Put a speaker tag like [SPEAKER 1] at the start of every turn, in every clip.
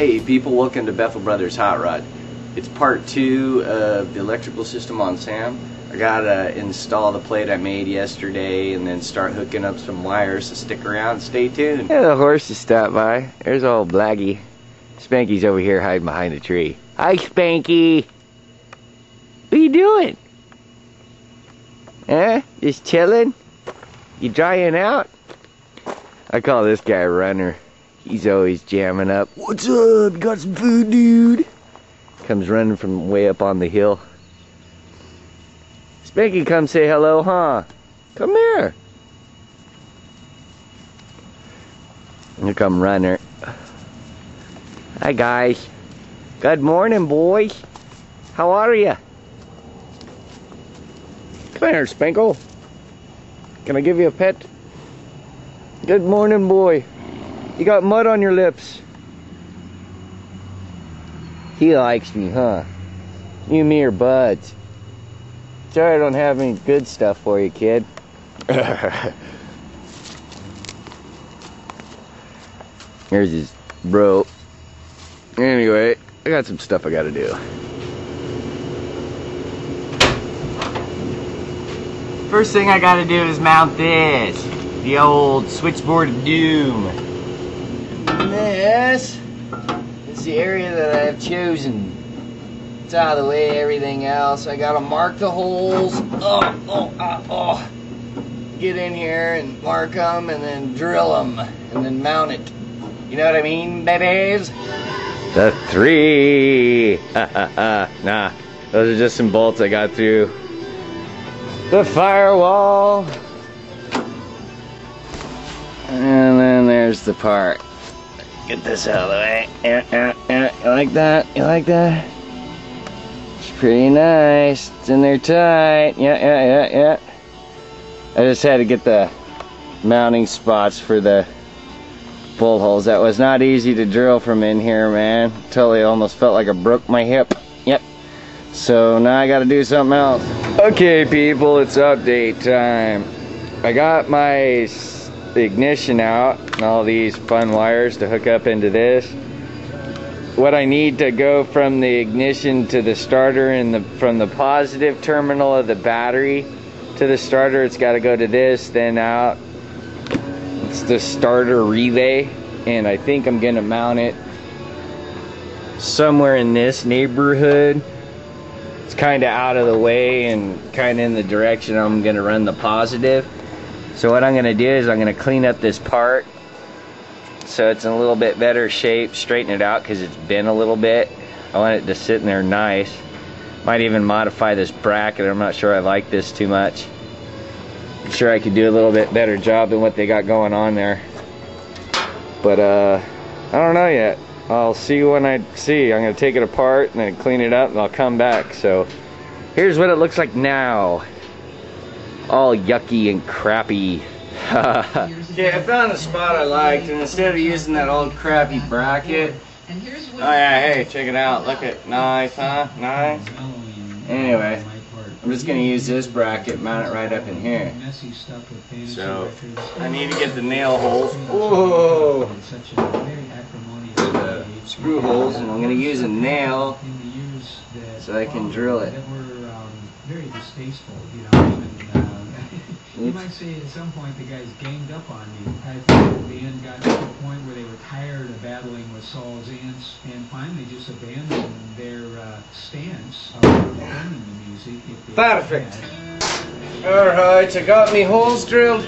[SPEAKER 1] Hey people, welcome to Bethel Brothers Hot Rod. It's part 2 of the electrical system on Sam. I gotta install the plate I made yesterday and then start hooking up some wires, so stick around, stay tuned.
[SPEAKER 2] Yeah, the horses stopped by. There's old Blaggy. Spanky's over here hiding behind a tree. Hi, Spanky! What are you doing? Eh? Just chilling? You drying out? I call this guy a runner. He's always jamming up. What's up? Got some food, dude? Comes running from way up on the hill. Spanky, come say hello, huh? Come here. Here come Runner. Hi, guys. Good morning, boys. How are ya? Come here, Spanko. Can I give you a pet? Good morning, boy. You got mud on your lips. He likes me, huh? You and me are buds. Sorry I don't have any good stuff for you, kid. Here's his bro. Anyway, I got some stuff I gotta do. First thing I gotta do is mount this. The old switchboard of doom. This is the area that I have chosen. It's out of the way, everything else. I gotta mark the holes. Get in here and mark them and then drill them and then mount it. You know what I mean, babies? The 3. Nah, those are just some bolts I got through the firewall. And then there's the part. Get this out of the way. Yeah. You like that? You like that? It's pretty nice. It's in there tight. Yeah. I just had to get the mounting spots for the bolt holes. That was not easy to drill from in here, man. Totally almost felt like I broke my hip. Yep. So now I gotta do something else. Okay, people, it's update time. I got my ignition out and all these fun wires to hook up into this. What I need to go from the ignition to the starter and from the positive terminal of the battery to the starter, it's got to go to this, then out. It's the starter relay, and I think I'm gonna mount it somewhere in this neighborhood. It's kind of out of the way and kind of in the direction I'm gonna run the positive. So what I'm gonna do is I'm gonna clean up this part so it's in a little bit better shape, straighten it out because it's bent a little bit. I want it to sit in there nice. Might even modify this bracket. I'm not sure I like this too much. I'm sure I could do a little bit better job than what they got going on there. But I don't know yet. I'll see when I see. I'm gonna take it apart and then clean it up and I'll come back. So here's what it looks like now. All yucky and crappy. Okay, I found a spot I liked, and instead of using that old crappy bracket, oh yeah, hey, check it out. Look at nice, huh? Nice. Anyway, I'm just gonna use this bracket, mount it right up in here. So I need to get the nail holes. Whoa! The screw holes, and I'm gonna use a nail so I can drill it.
[SPEAKER 3] Very distasteful, you know. You might say at some point the guys ganged up on me. I think at the end got to a point where they were tired of battling with Saul's ants and finally just abandoned their stance of performing the music.
[SPEAKER 1] Perfect. Alright, I got me holes drilled.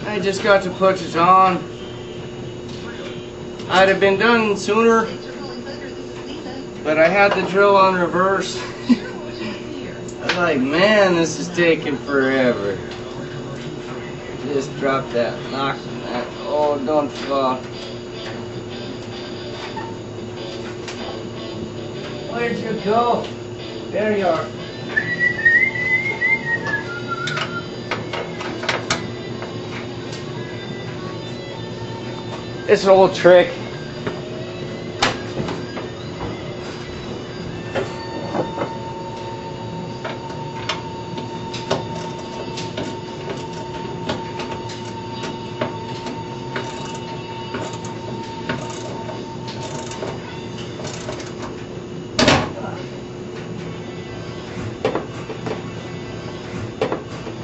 [SPEAKER 1] I just got to put it on. I'd have been done sooner, but I had the drill on reverse. I was like, man, this is taking forever. Just drop that, knock that. Oh, don't fall. Where'd you go? There you are. This old trick.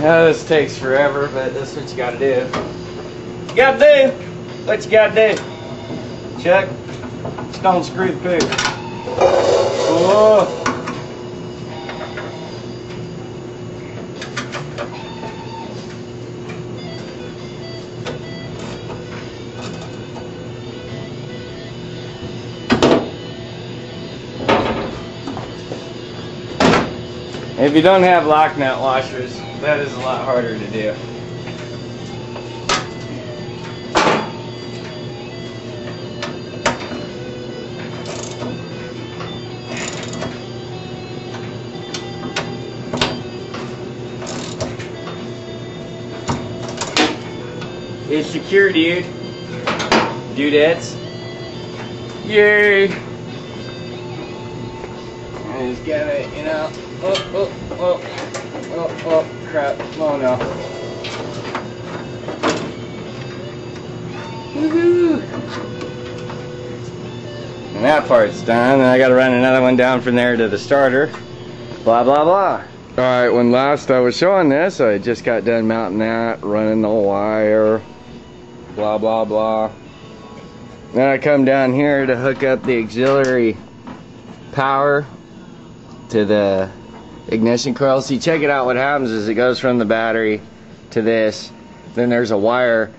[SPEAKER 2] This takes forever, but that's what you gotta do. You gotta do what you gotta do. Chuck, just don't screw the poo. Oh. If you don't have lock nut washers, that is a lot harder to do. It's secure, dude. Dudettes. Yay! I just gotta, you know. Oh, crap. Oh no. Woohoo! And that part's done, and I gotta run another one down from there to the starter. Blah, blah, blah. Alright, when last I was showing this, I just got done mounting that, running the wire, blah, blah, blah. Then I come down here to hook up the auxiliary power to the ignition coil. See, check it out. What happens is it goes from the battery to this. Then there's a wire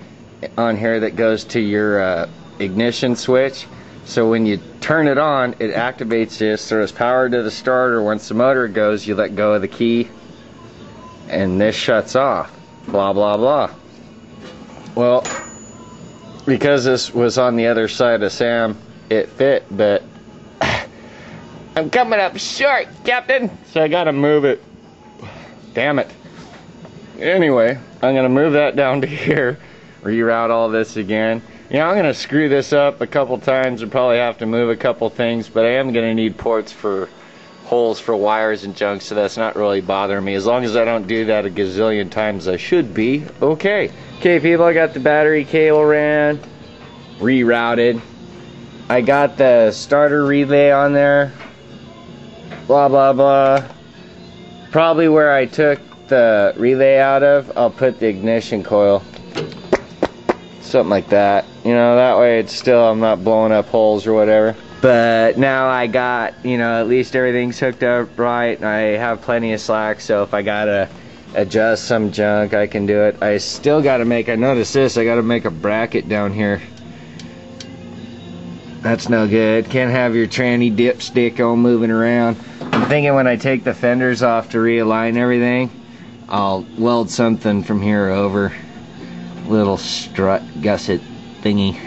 [SPEAKER 2] on here that goes to your ignition switch. So when you turn it on, it activates this, throws power to the starter. Once the motor goes, you let go of the key, and this shuts off. Blah, blah, blah. Well, because this was on the other side of Sam, it fit, but I'm coming up short, Captain, so I gotta move it. Damn it. Anyway, I'm gonna move that down to here, reroute all this again. You know, I'm gonna screw this up a couple times and probably have to move a couple things, but I am gonna need ports for holes for wires and junk, so that's not really bothering me. As long as I don't do that a gazillion times, I should be okay. Okay, people, I got the battery cable ran, rerouted. I got the starter relay on there. Blah, blah, blah. Probably where I took the relay out of, I'll put the ignition coil. Something like that. You know, that way it's still, I'm not blowing up holes or whatever. But now I got, you know, at least everything's hooked up right. And I have plenty of slack, so if I gotta adjust some junk, I can do it. I still gotta make, I noticed this, I gotta make a bracket down here. That's no good. Can't have your tranny dipstick all moving around. I'm thinking when I take the fenders off to realign everything, I'll weld something from here over. Little strut gusset thingy.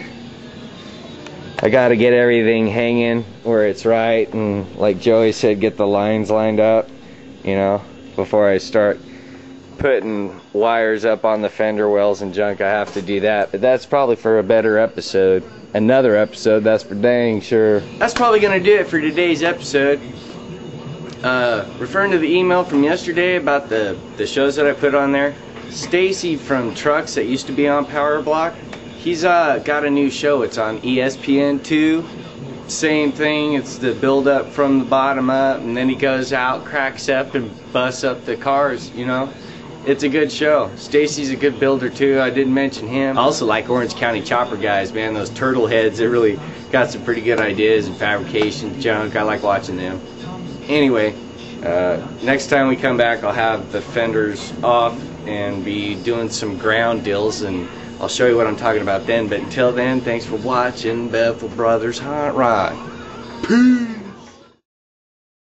[SPEAKER 2] I gotta get everything hanging where it's right, and like Joey said, get the lines lined up, you know, before I start putting wires up on the fender wells and junk. I have to do that, but that's probably for a better episode. Another episode, that's for dang sure. That's probably gonna do it for today's episode. Referring to the email from yesterday about the shows that I put on there, Stacy from Trucks that used to be on Power Block, he's got a new show. It's on ESPN2. Same thing, it's the build up from the bottom up, and then he goes out, cracks up, and busts up the cars, you know. It's a good show. Stacy's a good builder too. I didn't mention him. I also like Orange County Chopper guys, man. Those turtle heads, they really got some pretty good ideas and fabrication junk. I like watching them. Anyway, next time we come back, I'll have the fenders off and be doing some ground deals, and I'll show you what I'm talking about then. But until then, thanks for watching Bethel Brothers Hot Rod. Peace.